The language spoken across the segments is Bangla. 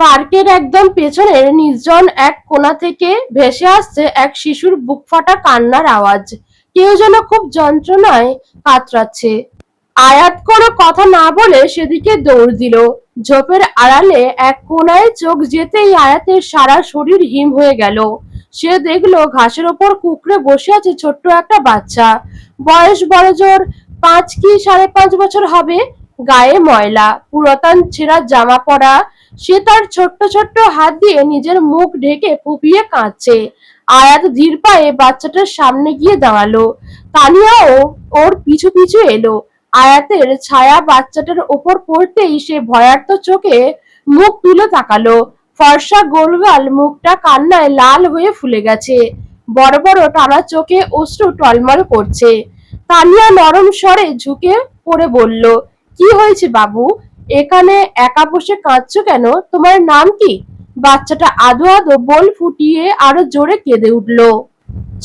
পার্কের একদম পেছনের নির্জন এক কোণা থেকে ভেসে আসছে এক শিশুর বুকফাটা কান্নার আওয়াজ। কেউ যেন খুব যন্ত্রণায় কাতরাচ্ছে। আয়াত কোনো কথা না বলে সেদিকে দৌড় দিল। ঝোপের আড়ালে এক কোণায় চোখ যেতেই আয়াতের সারা শরীর হিম হয়ে গেল। সে দেখলো ঘাসের ওপর কুঁকড়ে বসে আছে ছোট্ট একটা বাচ্চা। বয়স বড়জোর ৫ কি ৫.৫ বছর হবে। গায়ে ময়লা, পুরাতন ছেঁড়া জামা পরা। সে তার ছোট্ট ছোট্ট হাত দিয়ে নিজের মুখ ঢেকে ফুঁপিয়ে কাঁদছে। আয়াত ধীর পায়ে বাচ্চাটার সামনে গিয়ে দাঁড়ালো। তানিয়াও ওর পিছু পিছু এলো। আয়াতের ছায়া বাচ্চাটার ওপর পড়তেই সে ভয়ার্ত চোখে মুখ তুলে তাকালো। ফর্সা গোলগাল মুখটা কান্নায় লাল হয়ে ফুলে গেছে। বড় বড় টানা চোখে অশ্রু টলমল করছে। তানিয়া নরম স্বরে ঝুঁকে পড়ে বলল, কি হয়েছে বাবু? এখানে একা বসে কাঁদছো কেন? তোমার নাম কি? বাচ্চাটা আদো আদো বোল ফুটিয়ে আরো জোরে কেঁদে উঠল।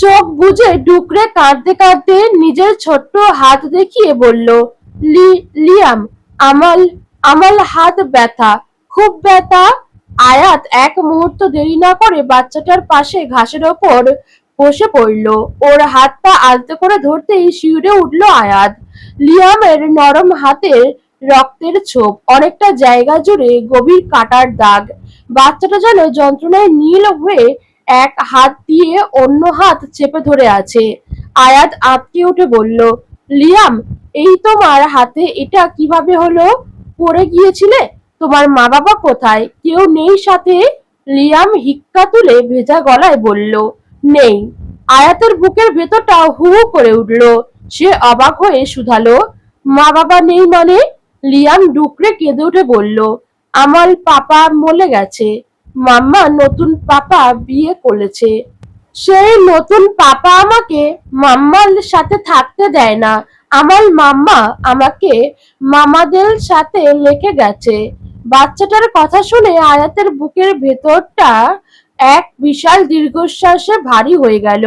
চোখ বুজে ডুকরে কাঁদতে কাঁদতে নিজের ছোট্ট হাত দেখিয়ে বলল, লিয়াম, আমাল আমাল হাত ব্যথা, খুব ব্যথা। আয়াত এক মুহূর্ত দেরি না করে বাচ্চাটার পাশে ঘাসের ওপর বসে পড়ল। ওর হাতটা আলতো করে ধরতেই শিউরে উঠল আয়াত। লিয়ামের নরম হাতের রক্তের ছোপ, অনেকটা জায়গা জুড়ে গভীর কাটার দাগ। বাচ্চাটা যেন যন্ত্রণায় নীল হয়ে এক হাত দিয়ে অন্য হাত চেপে ধরে আছে। আয়াত আঁতকে উঠে বলল, লিয়াম, এই তোমার হাতে এটা কিভাবে হলো? পড়ে গিয়েছিলে? তোমার মা বাবা কোথায়? কেউ নেই সাথে? লিয়াম হিক্কা তুলে ভেজা গলায় বলল, নেই। আয়াতের বুকের ভেতরটা হু হু করে উঠল। সে অবাক হয়ে শুধালো, মা বাবা নেই মানে? লিয়াম ডুকরে কেঁদে উঠে বলল, আমার পাপা মরে গেছে। মাম্মা নতুন পাপা বিয়ে করেছে। সেই নতুন পাপা আমাকে মাম্মার সাথে থাকতে দেয় না। আমার মাম্মা আমাকে মামাদের সাথে রেখে গেছে। বাচ্চাটার কথা শুনে আয়াতের বুকের ভেতরটা এক বিশাল দীর্ঘশ্বাসে ভারী হয়ে গেল।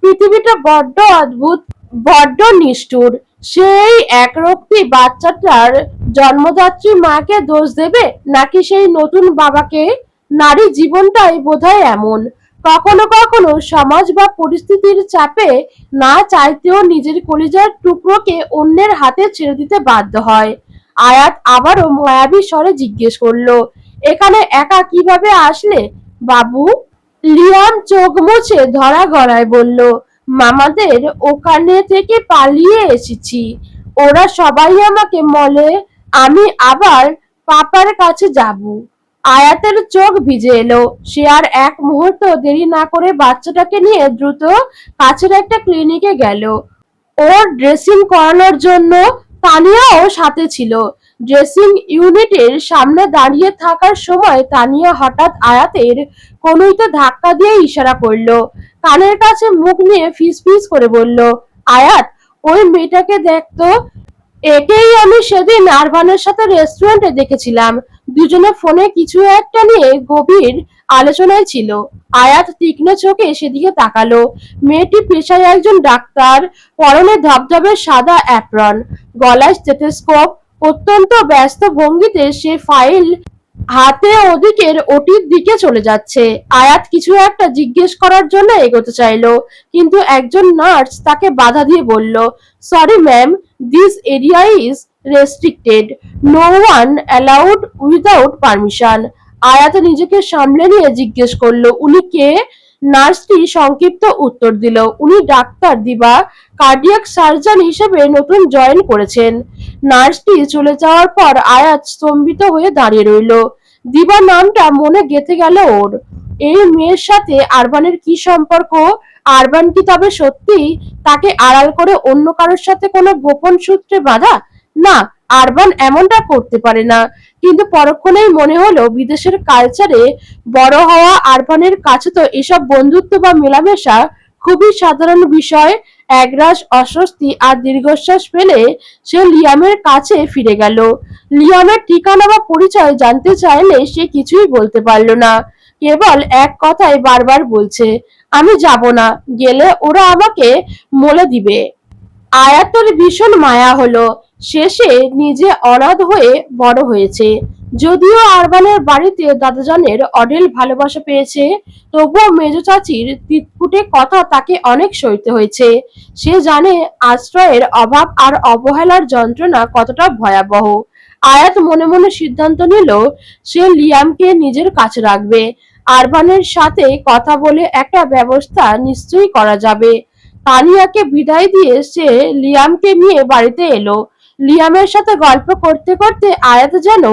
পৃথিবীটা বড্ড অদ্ভুত, বড্ড নিষ্ঠুর। সেই একরক্তি বাচ্চাটার জন্মদাত্রী মাকে দোষ দেবে নাকি সেই নতুন বাবাকে? নারী জীবনটাই বোধহয় এমন। কখনো কখনো সমাজ বা পরিস্থিতির চাপে না চাইতেও নিজের কলিজার টুকরোকে অন্যের হাতে ছেড়ে দিতে বাধ্য হয়। আয়াত আবারও মায়াবী স্বরে জিজ্ঞেস করলো, এখানে একা কিভাবে আসলে বাবু? লিয়াম চোখ মুছে ধরা গলায় বলল, মামাদের ওখানে থেকে পালিয়ে এসেছি। ওরা সবাই আমাকে বলে আমি আবার পাপার কাছে যাব। আয়াতের চোখ ভিজে এলো। সে আর এক মুহূর্ত দেরি না করে বাচ্চাটাকে নিয়ে দ্রুত কাছের একটা ক্লিনিকে গেল। ওর ড্রেসিং করানোর জন্য। তানিয়াও সাথে ছিল। ড্রেসিং ইউনিটের সামনে দাঁড়িয়ে থাকার সময় তানিয়া হঠাৎ আয়াতের কনুইতে ধাক্কা দিয়ে ইশারা করলো। কানের কাছে মুখ নিয়ে ফিসফিস করে বলল, আয়াত, ওই মেয়েটাকে দেখতো। একেই আমি সেদিন আরভানের সাথে রেস্টুরেন্টে দেখেছিলাম। দুজনে ফোনে কিছু একটা নিয়ে গভীর আলোচনায় ছিল। আয়াত তীক্ষ্ণ চোখে সেদিকে তাকালো। মেয়েটি পেশায় একজন ডাক্তার, পরনে ধবধবে সাদা অ্যাপ্রন, গলায় স্টেথোস্কোপ। অত্যন্ত ব্যস্ত ভঙ্গিতে সে ফাইল হাতে ওদিকের ওটির দিকে চলে যাচ্ছে। আয়াত কিছু একটা জিজ্ঞেস করার জন্য এগোতে চাইলো, কিন্তু একজন নার্স তাকে বাধা দিয়ে বলল, sorry ma'am, this area is restricted, no one allowed without permission. Ayat নিজেকে সামলে নিয়ে জিজ্ঞেস করলো, উনি কে? নার্সটি সংক্ষিপ্ত উত্তর দিল, উনি ডাক্তার দিবা, কার্ডিয়াক সার্জন হিসেবে নতুন জয়েন করেছেন। নার্সটি চলে যাওয়ার পর আয়াত স্তম্ভিত হয়ে দাঁড়িয়ে রইল। দিবা নামটা মনে গেঁথে গেল ওর। এই মেয়ের সাথে আরবানের কি সম্পর্ক? আরবান কি তবে সত্যি তাকে আড়াল করে অন্য কারোর সাথে কোনো গোপন সূত্রে বাঁধা? না, আরবান এমনটা করতে পারে না। কিন্তু পরক্ষণেই মনে হলো বিদেশের কালচারে বড় হওয়া আরবানের কাছে তো এসব বন্ধুত্ব বা মেলামেশা খুবই সাধারণ বিষয়। একরাশ অস্বস্তি আর দীর্ঘশ্বাস ফেলে সে লিয়ামের কাছে ফিরে গেল। লিয়ামের ঠিকানা বা পরিচয় জানতে চাইলে সে কিছুই বলতে পারল না। কেবল এক কথাই বারবার বলছে, আমি যাব না, গেলে ওরা আমাকে মলে দিবে। আয়াতের ভীষণ মায়া হলো। শেষে নিজে অনাথ হয়ে বড় হয়েছে। যদিও আরবানের বাড়িতে দাদাজানের অঢেল ভালোবাসা পেয়েছে, তবুও মেজ চাচির তিতকুটে কথা তাকে অনেক সইতে হয়েছে। সে জানে আশ্রয়ের অভাব আর অবহেলার যন্ত্রণা কতটা ভয়াবহ। আয়াত মনে মনে সিদ্ধান্ত নিল সে লিয়ামকে নিজের কাছে রাখবে। আরবানের সাথে কথা বলে একটা ব্যবস্থা নিশ্চয়ই করা যাবে। তানিয়াকে বিদায় দিয়ে সে লিয়ামকে নিয়ে বাড়িতে এলো। লিয়ামের সাথে গল্প করতে করতে আয়াত যেন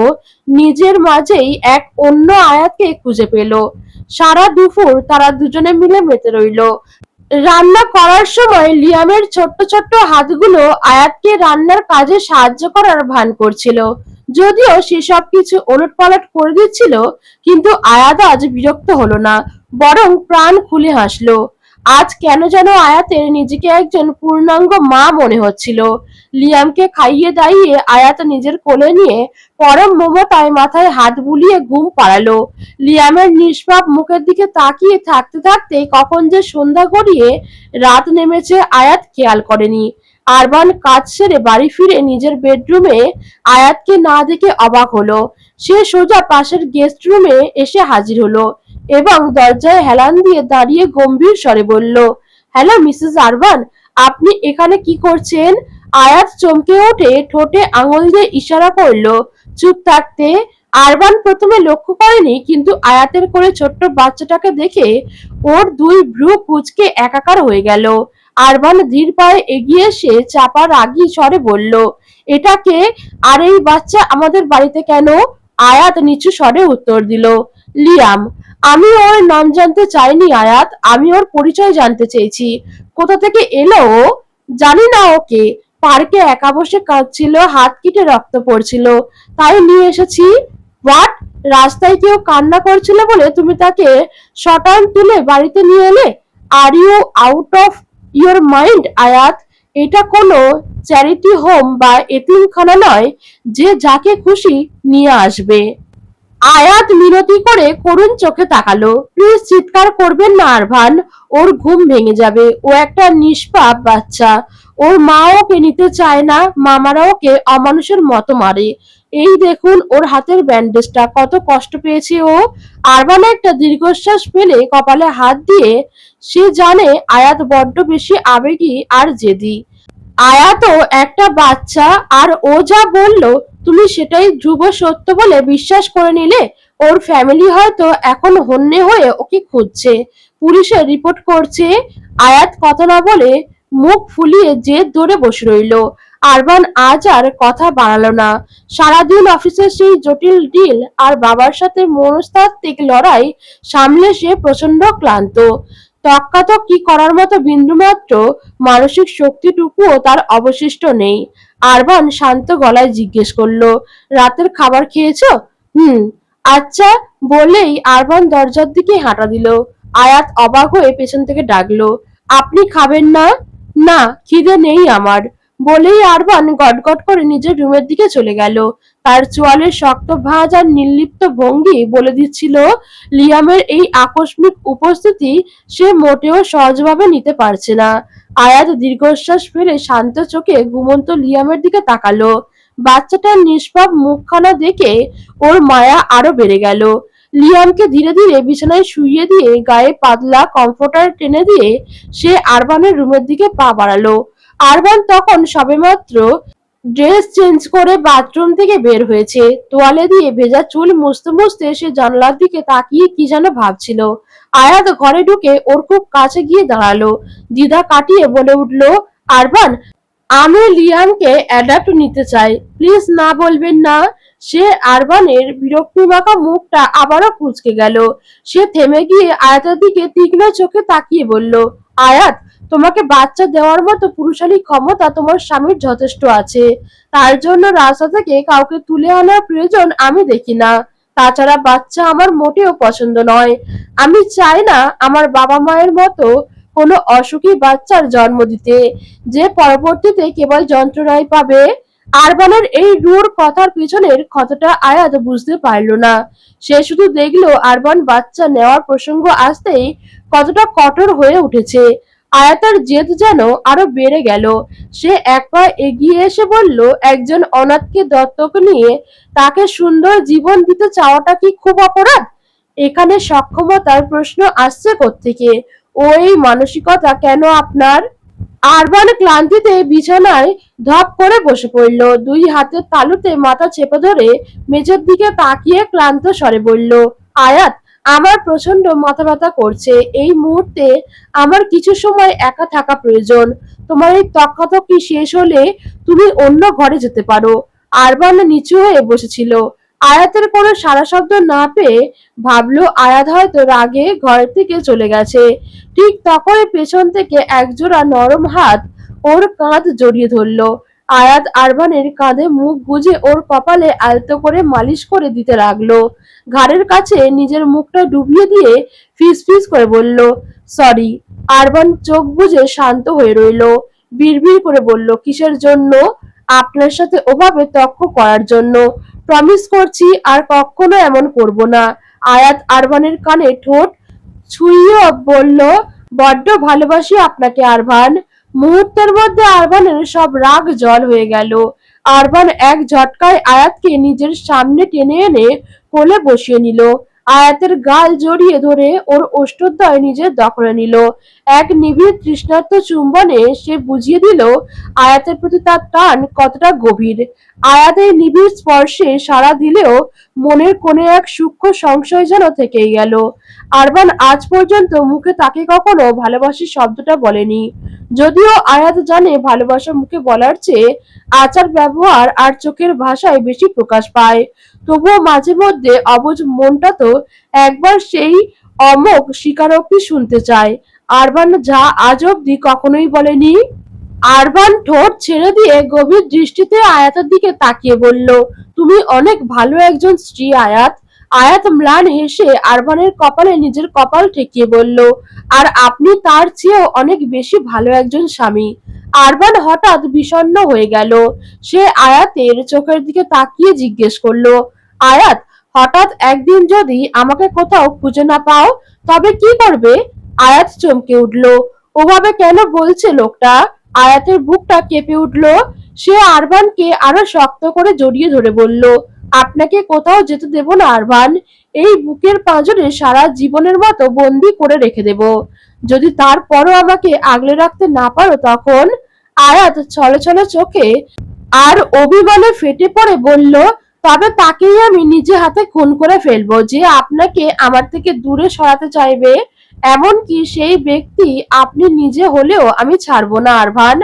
নিজের মাঝেই এক অন্য আয়াতকে খুঁজে পেল। সারা দুপুর তারা দুজনে মিলে মেতে রইল। রান্না করার সময় লিয়ামের ছোট্ট ছোট্ট হাতগুলো আয়াতকে রান্নার কাজে সাহায্য করার ভান করছিল। যদিও সে সবকিছু ওলটপালট করে দিচ্ছিল, কিন্তু আয়াত আজ বিরক্ত হলো না, বরং প্রাণ খুলে হাসলো। আজ কেন যেন আয়াতের নিজেকে একজন পূর্ণাঙ্গ মা মনে হচ্ছিল। লিয়ামকে খাইয়ে দাইয়ে আয়াত নিজের কোলে নিয়ে পরম মমতায় মাথায় হাত বুলিয়ে ঘুম পাড়ালো। লিয়ামের নিষ্পাপ মুখের দিকে তাকিয়ে থাকতে থাকতে কখন যে সন্ধ্যা গড়িয়ে রাত নেমেছে আয়াত খেয়াল করেনি। আরবান কাজ সেরে বাড়ি ফিরে নিজের বেডরুমে আয়াতকে না দেখে অবাক হলো। সে সোজা পাশের গেস্ট রুমে এসে হাজির হলো এবং দরজায় হেলান দিয়ে দাঁড়িয়ে গম্ভীর স্বরে বলল, হ্যালো মিসেস আরবান, আপনি এখানে কি করছেন? আয়াত চমকে ওঠে, ঠোঁটে আঙুল দিয়ে ইশারা করলো চুপ থাকতে। আরবান প্রথমে লক্ষ্য করেনি, কিন্তু আয়াতের কোলে ছোট্ট বাচ্চাটাকে দেখে ওর দুই ভ্রু কুঁচকে একাকার হয়ে গেল। আরবান ধীর পায়ে এগিয়ে এসে চাপা রাগী স্বরে বলল, এটা কে? আর এই বাচ্চা আমাদের বাড়িতে কেন? আয়াত নিচু স্বরে উত্তর দিল, লিয়াম। আমি ওর নাম জানতে চাইনি আয়াত, আমি ওর পরিচয় জানতে চেয়েছি। কোথা থেকে এলো ও? জানি না ওকে। পার্কে একা বসে কাঁদছিল, হাত কেটে রক্ত পড়ছিল, তাই নিয়ে এসেছি। হোয়াট? রাস্তায় কেউ কান্না করছিল বলে তুমি তাকে শটান তুলে বাড়িতে নিয়ে এলে? Are you out of your mind Ayat? এটা কোনো চ্যারিটি হোম বা এতিমখানা নয় যে যাকে খুশি নিয়ে আসবে। আয়াত মিনতি করে করুণ চোখে তাকালো। প্লিজ চিৎকার করবেন না আরভান, ওর ঘুম ভেঙে যাবে। ও একটা নিষ্পাপ বাচ্চা। ওর মা ওকে নিতে চায় না, মামারা ওকে অমানুষের মতো মারে। এই দেখুন ওর হাতের ব্যান্ডেজটা, কত কষ্ট পেয়েছে ও। আরভান একটা দীর্ঘশ্বাস ফেলে কপালে হাত দিয়ে সে জানে আয়াত বড্ড বেশি আবেগী আর জেদি। আয়াতও একটা বাচ্চা, আর ও যা বলল তুমি সেটাই ধ্রুব সত্য বলে বিশ্বাস করে নিলে? ওর ফ্যামিলি হয়তো এখন হন্যে হয়ে ওকে খুঁজছে, পুলিশে রিপোর্ট করছে। আয়াত কথা না বলে মুখ ফুলিয়ে জেদ ধরে বসে রইল। আরবান আজ আর কথা বাড়ালো না। সারাদিন অফিসের সেই জটিল ডিল আর বাবার সাথে মনস্তাত্ত্বিক লড়াই সামলে সে প্রচন্ড ক্লান্ত। তক্কাতক্কি করার মতো বিন্দুমাত্র মানসিক শক্তিটুকুও তার অবশিষ্ট নেই। আরবান শান্ত গলায় জিজ্ঞেস করলো, রাতের খাবার খেয়েছো? হুম। আচ্ছা বলেই আরবান দরজার দিকে হাঁটা দিল। আয়াত অবাক হয়ে পেছন থেকে ডাকলো, আপনি খাবেন না? না, খিদে নেই আমার। বলেই আরবান গটগট করে নিজের রুমের দিকে চলে গেল। তার চোয়ালের শক্ত ভাঁজ আর নির্লিপ্ত ভঙ্গি বলে দিচ্ছিল লিয়ামের এই আকস্মিক উপস্থিতি সে মোটেও সহজভাবে নিতে পারছে না। আয়াত দীর্ঘশ্বাস ফেলে শান্ত চোখে ঘুমন্ত লিয়ামের দিকে তাকালো। বাচ্চাটার নিষ্পাপ মুখখানা দেখে ওর মায়া আরো বেড়ে গেল। লিয়ামকে ধীরে ধীরে বিছানায় শুইয়ে দিয়ে গায়ে পাতলা কমফোর্টার টেনে দিয়ে সে আরবানের রুমের দিকে পা বাড়ালো। আরবান তখন সবেমাত্র ড্রেস চেঞ্জ করে বাথরুম থেকে বের হয়েছে। তোয়ালে দিয়ে ভেজা চুল মুছতে মুছতে সে জানলার দিকে তাকিয়ে কি যেন ভাবছিল। আয়াত ঘরে ঢুকে ওর খুব কাছে গিয়ে দাঁড়ালো। দ্বিধা কাটিয়ে বলে উঠলো, আরবান, আমি লিয়ামকে অ্যাডাপ্ট নিতে চাই, প্লিজ না বলবেন না? সে আরবানের বিরক্তিমাখা মুখটা আবারও কুঁচকে গেল। সে থেমে গিয়ে আয়াতের দিকে তীক্ষ্ণ চোখে তাকিয়ে বলল, আয়াত, তোমাকে বাচ্চা দেওয়ার মতো পুরুষালী ক্ষমতা তোমার স্বামীর যথেষ্ট আছে। তার জন্য রাস্তা থেকে কাউকে তুলে আনার প্রয়োজন আমি দেখি না। তাছাড়া বাচ্চা আমার মোটেও পছন্দ নয়। আমি চাই না আমার বাবা মায়ের মতো কোনো অসুখী বাচ্চার জন্ম দিতে, যে পরবর্তীতে কেবল যন্ত্রণাই পাবে। আরবানের এই রূঢ় কথার পিছনের ক্ষতটা আয়াত বুঝতে পারল না। সে শুধু দেখলো আরবান বাচ্চা নেওয়ার প্রসঙ্গ আসতেই কতটা কঠোর হয়ে উঠেছে। আয়াতের জেদ যেন আরো বেড়ে গেল। সে এক পা এগিয়ে এসে বলল, একজন অনাথকে দত্তক নিয়ে তাকে সুন্দর জীবন দিতে চাওয়াটা কি খুব অপরাধ? এখানে সক্ষমতার প্রশ্ন আসছে কোত্থেকে? ওই মানসিকতা কেন আপনার? আরবান ক্লান্তিতে বিছানায় ধপ করে বসে পড়ল। দুই হাতের তালুতে মাথা চেপে ধরে মেঝের দিকে তাকিয়ে ক্লান্ত স্বরে বলল, আয়াত, আমার প্রচন্ড মাথা ব্যথা করছে। এই মুহূর্তে আমার কিছু সময় একা থাকা প্রয়োজন। তোমার এই তক্কাতক্কি শেষ হলে তুমি অন্য ঘরে যেতে পারো। আরবান নিচু হয়ে বসেছিল। আয়াতের কোনো সাড়া শব্দ না পেয়ে ভাবলো আয়াত হয়তো রাগে ঘর থেকে চলে গেছে। ঠিক তখনই পেছন থেকে একজোড়া নরম হাত ওর কাঁধ জড়িয়ে ধরল। আয়াত আরবানের কাঁধে মুখ গুজে ওর কপালে আলতো করে মালিশ করে দিতে লাগলো। ঘাড়ের কাছে নিজের মুখটা ডুবিয়ে দিয়ে ফিস ফিস করে বলল, সরি। আরবান চোখ বুজে শান্ত হয়ে রইল। বিড়বিড় করে বলল, কিসের জন্য? আপনার সাথে ওভাবে তর্ক করার জন্য। প্রমিস করছি আর কখনো এমন করব না। আয়াত আরবানের কানে ঠোঁট ছুঁইয়ে বলল, বড্ড ভালোবাসি আপনাকে আরবান। মুহূর্তের মধ্যে আরবানের সব রাগ জল হয়ে গেল। আরবান এক ঝটকায় আয়াতকে নিজের সামনে টেনে এনে কোলে বসিয়ে নিল। আয়াতের গাল জড়িয়ে ধরে ওর ওষ্ঠদ্বয় নিজের দখলে নিল। এক নিবিড় তৃষ্ণার্ত চুম্বনে সে বুঝিয়ে দিল আয়াতের প্রতি তার টান কতটা গভীর। আয়াত এই নিবিড় স্পর্শে সাড়া দিলেও মনের কোণে এক সূক্ষ্ম সংশয় যেন থেকেই গেল। আরবান আজ পর্যন্ত মুখে তাকে কখনো ভালোবাসি শব্দটা বলেনি। যদিও আয়াত জানে ভালোবাসা মুখে বলার চেয়ে আচার ব্যবহার আর চোখের ভাষায় বেশি প্রকাশ পায়, তবুও মাঝে মধ্যে অবুঝ মনটা তো একবার সেই অমোঘ স্বীকারোক্তি শুনতে চায়। আরবান যা আজ অব্দি কখনোই বলেনি। আরবান ঠোঁট ছেড়ে দিয়ে গভীর দৃষ্টিতে আয়াতের দিকে তাকিয়ে বলল, তুমি অনেক ভালো একজন স্ত্রী আয়াত। আয়াত ম্লান হেসে আরবানের কপালে নিজের কপাল ঠেকিয়ে বলল, আর আপনি তার চেয়েও অনেক বেশি ভালো একজন স্বামী। আরবান হঠাৎ বিষণ্ণ হয়ে গেল। সে আয়াতের চোখের দিকে তাকিয়ে জিজ্ঞেস করলো, আয়াত, হঠাৎ একদিন যদি আমাকে কোথাও খুঁজে না পাও তবে কি করবে? আয়াত চমকে উঠল। ওভাবে কেন বলছে লোকটা? আয়াতের বুকটা কেঁপে উঠল। সে আরবানকে আরো শক্ত করে জড়িয়ে ধরে বলল, আপনাকে কোথাও যেতে দেব না আরবান। এই বুকের পাঁজরে সারা জীবনের মতো বন্দি করে রেখে দেব। যদি তারপরও আমাকে আগলে রাখতে না পারো তখন? আয়াত ছলে ছলে চোখে আর অভিমানে ফেটে পড়ে বলল, তবে তাকেই আমি নিজে হাতে খুন করে ফেলবো যে আপনাকে আমার থেকে দূরে সরাতে চাইবে। এমনকি সেই ব্যক্তি আপনি নিজে হলেও আমি ছাড়বো না আরভান।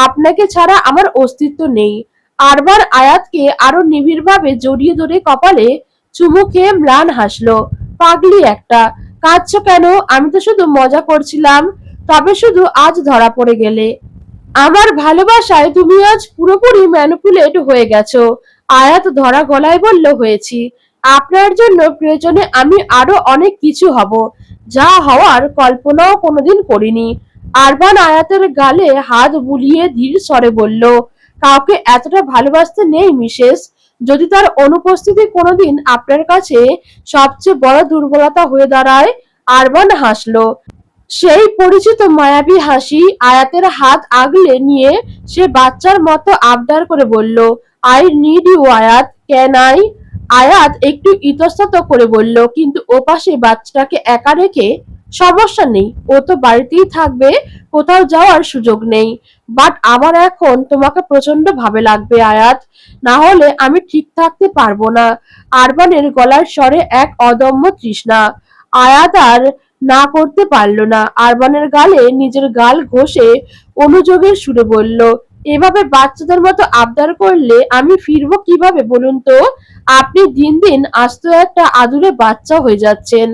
আপনাকে ছাড়া আমার অস্তিত্ব নেই। আরবার আয়াতকে আরো নিবিড়ভাবে জড়িয়ে ধরে কপালে চুমু খেয়ে ম্লান হাসলো। পাগলি একটা, কাঁদছো কেন? আমি তো শুধু মজা করছিলাম। তবে শুধু আজ ধরা পড়ে গেলে। আমার ভালোবাসায় তুমি আজ পুরোপুরি ম্যানিপুলেট হয়ে গেছো। আয়াত ধরা গলায় বলল, হয়েছি। আপনার জন্য প্রয়োজনে আমি আরো অনেক কিছু হব, যা হওয়ার কল্পনাও কোনোদিন করিনি। আরবান আয়াতের গালে হাত বুলিয়ে ধীর স্বরে বলল, কাউকে এতটা ভালোবাসতে নেই মিসেস। যদি তার অনুপস্থিতি কোনোদিন আপনার কাছে সবচেয়ে বড় দুর্বলতা হয়ে দাঁড়ায়। আরবান হাসলো। সেই পরিচিত মায়াবী হাসি। আয়াতের হাত আগলে নিয়ে সে বাচ্চার মতো আবদার করে বলল, আই নিড ইউ আয়াত, ক্যান আই? আয়াত একটু ইতস্তত করে বলল, কিন্তু ওপাশে বাচ্চাটাকে একা রেখে? সমস্যা নেই, ও তো বাড়িতেই থাকবে, কোথাও যাওয়ার সুযোগ নেই। বাট আমার এখন তোমাকে প্রচন্ড ভাবে লাগবে আয়াত, না হলে আমি ঠিক থাকতে পারবো না। আরবানের গলার স্বরে এক অদম্য তৃষ্ণা। আয়াত আর না করতে পারল না। আরবানের গালে নিজের গাল ঘষে অনুযোগের সুরে বলল, এভাবে বাচ্চাদের মতো আবদার করলে আমি ফিরবো কিভাবে বলুন তো? আপনি দিন দিন আস্ত একটা আদুরে বাচ্চা হয়ে যাচ্ছেন।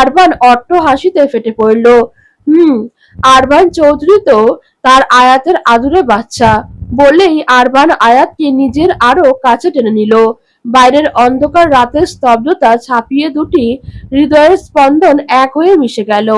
আরবান অট্ট হাসিতে ফেটে পড়ল। হুম, আরবান চৌধুরী তো তার আয়াতের আদুরে বাচ্চা। বলেই আরবান আয়াতকে নিজের আরো কাছে টেনে নিল। বাইরের অন্ধকার রাতের স্তব্ধতা ছাপিয়ে দুটি হৃদয়ের স্পন্দন এক হয়ে মিশে গেল।